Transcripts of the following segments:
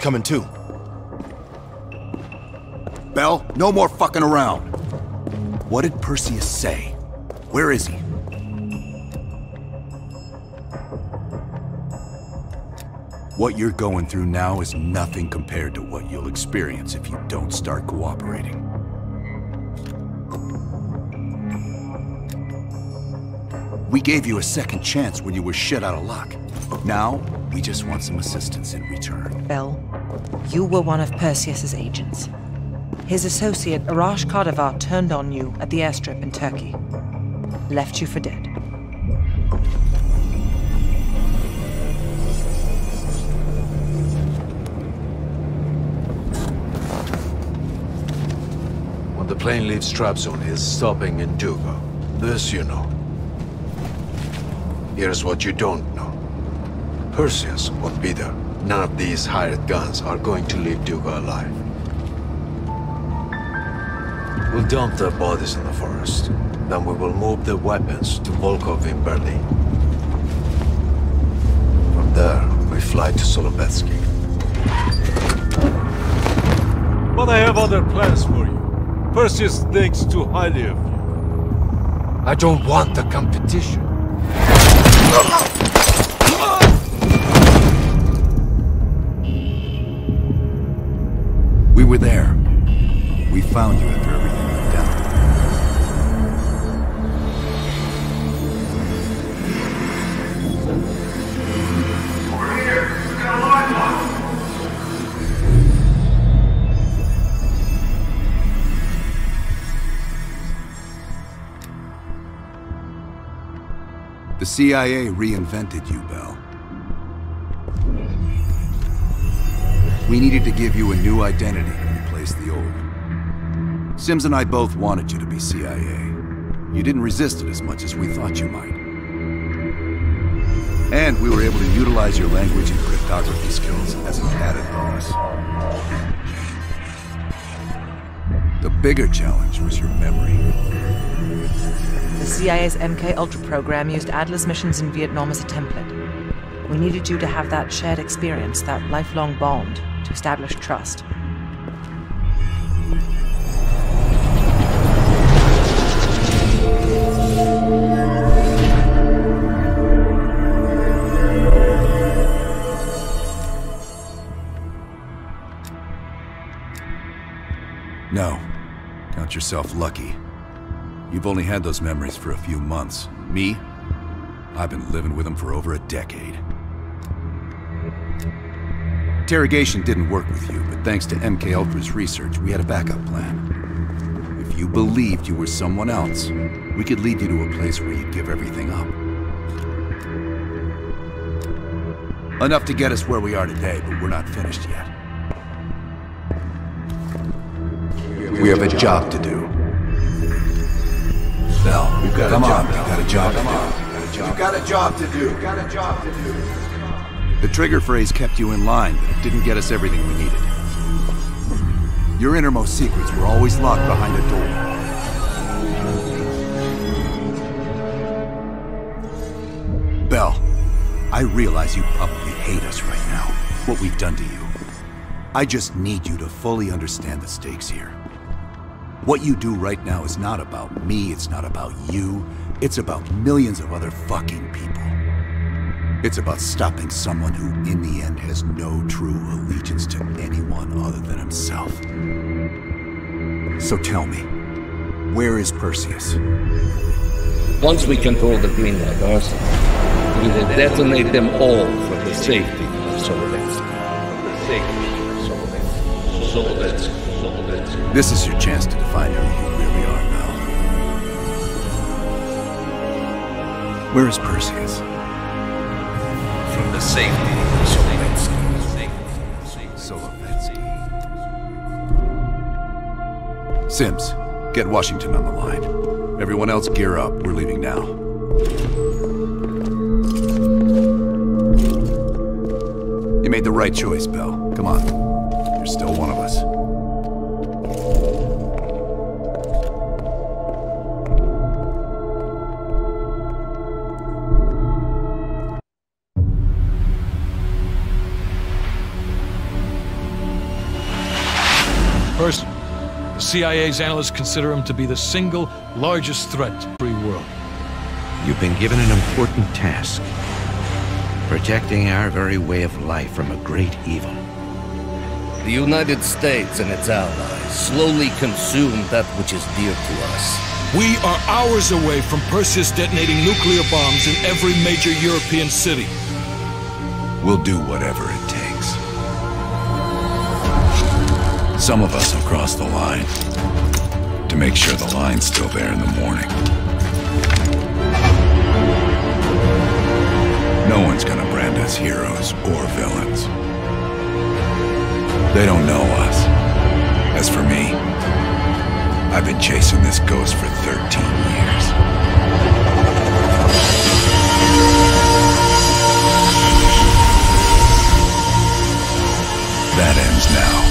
coming too. Bell, no more fucking around. What did Perseus say? Where is he? What you're going through now is nothing compared to what you'll experience if you don't start cooperating. We gave you a second chance when you were shit out of luck. Now, we just want some assistance in return. Bell, you were one of Perseus's agents. His associate, Arash Kadivar, turned on you at the airstrip in Turkey. Left you for dead. When the plane leaves Trabzon, it's stopping in Duga. This you know. Here's what you don't know. Perseus won't be there. None of these hired guns are going to leave Duga alive. We'll dump their bodies in the forest. Then we will move the weapons to Volkov in Berlin. From there, we fly to Solovetsky. But I have other plans for you. Perseus thinks too highly of you. I don't want the competition. We were there. We found you after everything went down. We're here. We got a line lock. The CIA reinvented you, Bell. We needed to give you a new identity to replace the old. Sims and I both wanted you to be CIA. You didn't resist it as much as we thought you might. And we were able to utilize your language and cryptography skills as an added bonus. The bigger challenge was your memory. The CIA's MK-Ultra program used Adler's missions in Vietnam as a template. We needed you to have that shared experience, that lifelong bond, to establish trust. No. Count yourself lucky. You've only had those memories for a few months. Me? I've been living with them for over a decade. Interrogation didn't work with you, but thanks to MK-Ultra's research, we had a backup plan. If you believed you were someone else, we could lead you to a place where you'd give everything up. Enough to get us where we are today, but we're not finished yet. We have a job to do. Bell, come on, we've got a job to do. You've got a job to do. Got a job to do. The trigger phrase kept you in line, but it didn't get us everything we needed. Your innermost secrets were always locked behind a door. Bell, I realize you probably hate us right now, what we've done to you. I just need you to fully understand the stakes here. What you do right now is not about me, it's not about you, it's about millions of other fucking people. It's about stopping someone who, in the end, has no true allegiance to anyone other than himself. So tell me, where is Perseus? Once we control the Greenlight arsenal, we will detonate them all for the safety of Solovetsky. For the safety of Solovetsky. This is your chance to define who you really are, Bell. Where is Perseus? From the safety of Solovetsky. Solovetsky. Sims, get Washington on the line. Everyone else gear up. We're leaving now. You made the right choice, Bell. Come on. You're still one of us. CIA's analysts consider him to be the single largest threat to the free world. You've been given an important task. Protecting our very way of life from a great evil. The United States and its allies slowly consume that which is dear to us. We are hours away from Perseus detonating nuclear bombs in every major European city. We'll do whatever it takes. Some of us will cross the line to make sure the line's still there in the morning. No one's gonna brand us heroes or villains. They don't know us. As for me, I've been chasing this ghost for 13 years. That ends now.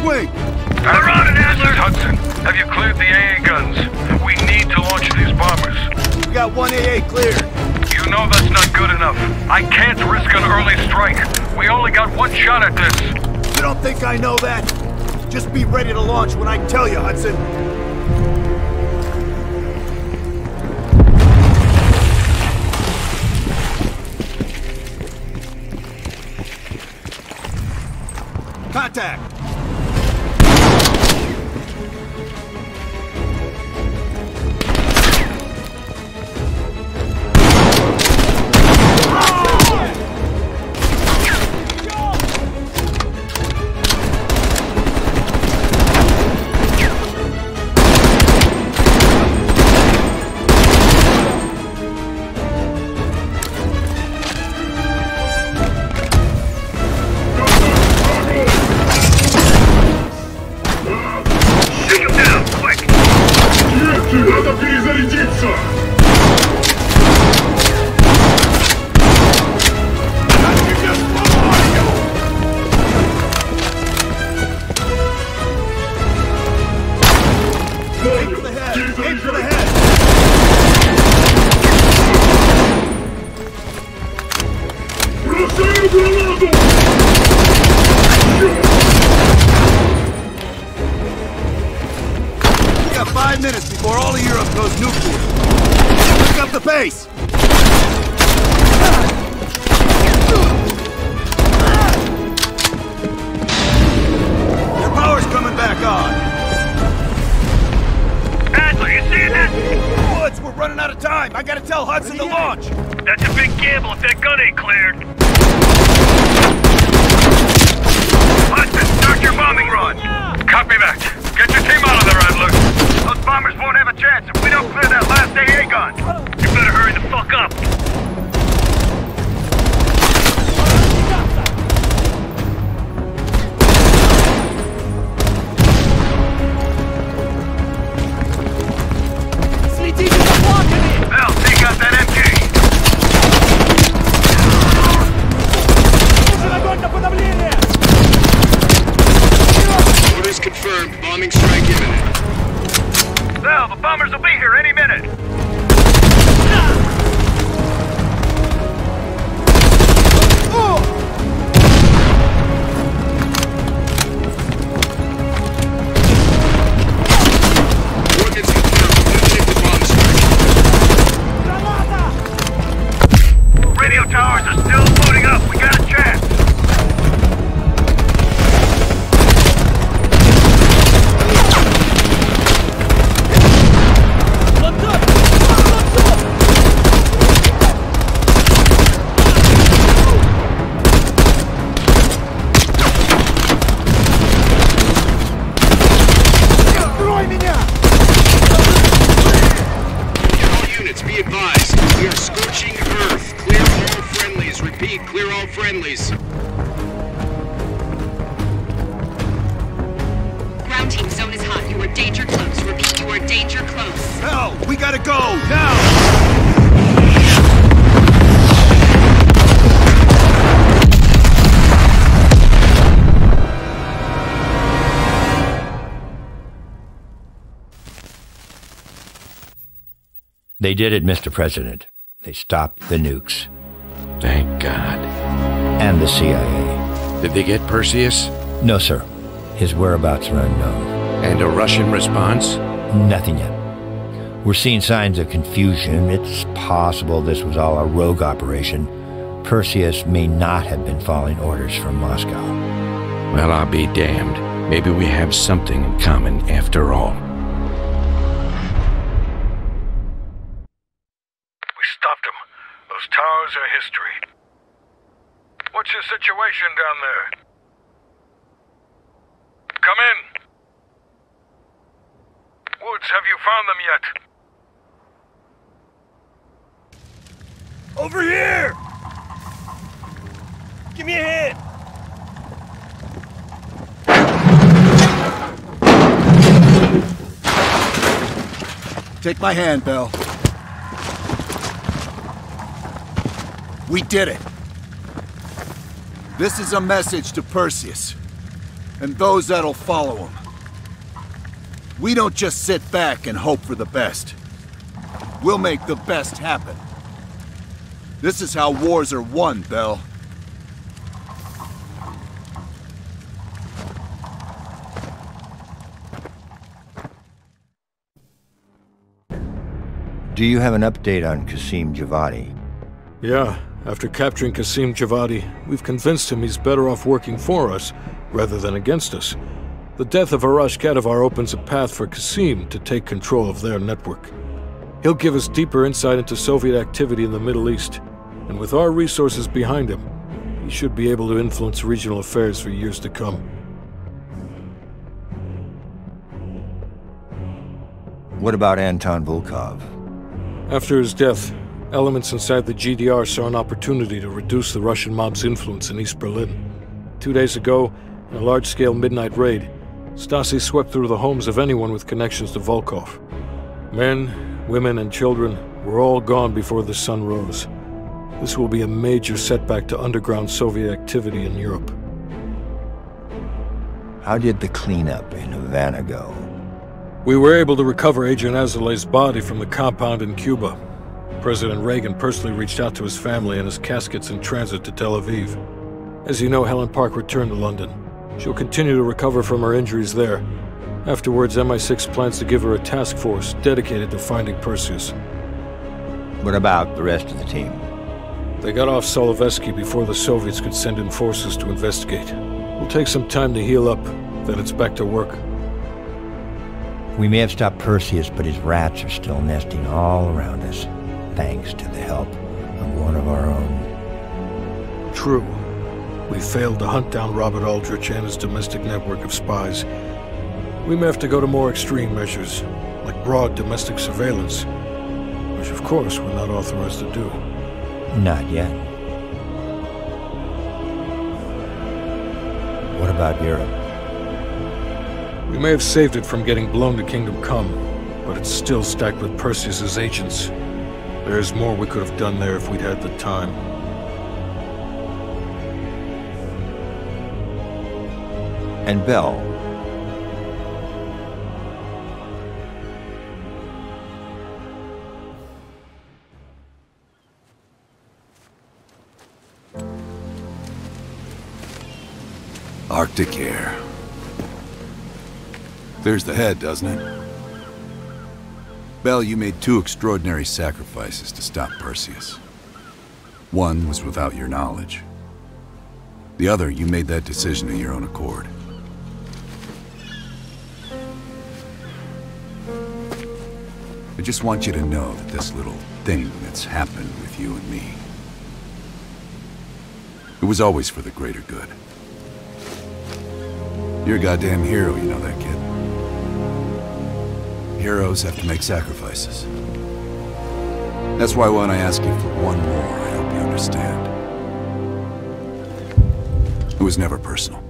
wing! They're on it, Adler! Hudson, have you cleared the AA guns? We need to launch these bombers. We got one AA cleared. You know that's not good enough. I can't risk an early strike. We only got one shot at this. You don't think I know that? Just be ready to launch when I tell you, Hudson. Contact! We got 5 minutes before all of Europe goes nuclear. Pick up the pace! Your power's coming back on. Adler, you seeing this? Woods, we're running out of time. I gotta tell Hudson to launch. That's a big gamble if that gun ain't cleared. Hudson, start your bombing run. Copy that. Get your team out of there, Adler. Those bombers won't have a chance if we don't clear that last AA gun. You better hurry the fuck up. Bell, take out that MG. Orders confirmed. Bombing strike imminent. Bell, the bombers will be here any minute. Coordinates confirmed. Eliminate the bomb strike. Radio towers are still loading up. We got a chance. All units, be advised. We are scorching Earth. Clear all friendlies. Repeat, clear all friendlies. Ground team, zone is hot. You are danger close. Repeat, you are danger close. Hell, we gotta go, now! They did it, Mr. President. They stopped the nukes. Thank God. And the CIA. Did they get Perseus? No, sir. His whereabouts are unknown. And a Russian response? Nothing yet. We're seeing signs of confusion. It's possible this was all a rogue operation. Perseus may not have been following orders from Moscow. Well, I'll be damned. Maybe we have something in common after all. Stopped them. Those towers are history. What's your situation down there? Come in. Woods, have you found them yet? Over here! Give me a hand! Take my hand, Bell. We did it. This is a message to Perseus. and those that'll follow him. We don't just sit back and hope for the best. We'll make the best happen. This is how wars are won, Bell. Do you have an update on Qasim Javadi? Yeah, after capturing Qasim Javadi, we've convinced him he's better off working for us rather than against us. The death of Arash Kadivar opens a path for Qasim to take control of their network. He'll give us deeper insight into Soviet activity in the Middle East, and with our resources behind him, he should be able to influence regional affairs for years to come. What about Anton Volkov? After his death, elements inside the GDR saw an opportunity to reduce the Russian mob's influence in East Berlin. 2 days ago, in a large-scale midnight raid, Stasi swept through the homes of anyone with connections to Volkov. Men, women, and children were all gone before the sun rose. This will be a major setback to underground Soviet activity in Europe. How did the cleanup in Havana go? We were able to recover Agent Azoulay's body from the compound in Cuba. President Reagan personally reached out to his family, and his casket's in transit to Tel Aviv. As you know, Helen Park returned to London. She'll continue to recover from her injuries there. Afterwards, MI6 plans to give her a task force dedicated to finding Perseus. What about the rest of the team? They got off Solovetsky before the Soviets could send in forces to investigate. It'll take some time to heal up, then it's back to work. We may have stopped Perseus, but his rats are still nesting all around us, thanks to the help of one of our own. True. We failed to hunt down Robert Aldrich and his domestic network of spies. We may have to go to more extreme measures, like broad domestic surveillance, which of course we're not authorized to do. Not yet. What about Europe? We may have saved it from getting blown to Kingdom Come, but it's still stacked with Perseus's agents. There's more we could have done there if we'd had the time. And Bell. Arctic air. Clears the head, doesn't it? Bell, you made 2 extraordinary sacrifices to stop Perseus. One was without your knowledge. The other, you made that decision of your own accord. I just want you to know that this little thing that's happened with you and me, it was always for the greater good. You're a goddamn hero, you know that, kid. Heroes have to make sacrifices. That's why when I ask you for one more, I hope you understand. It was never personal.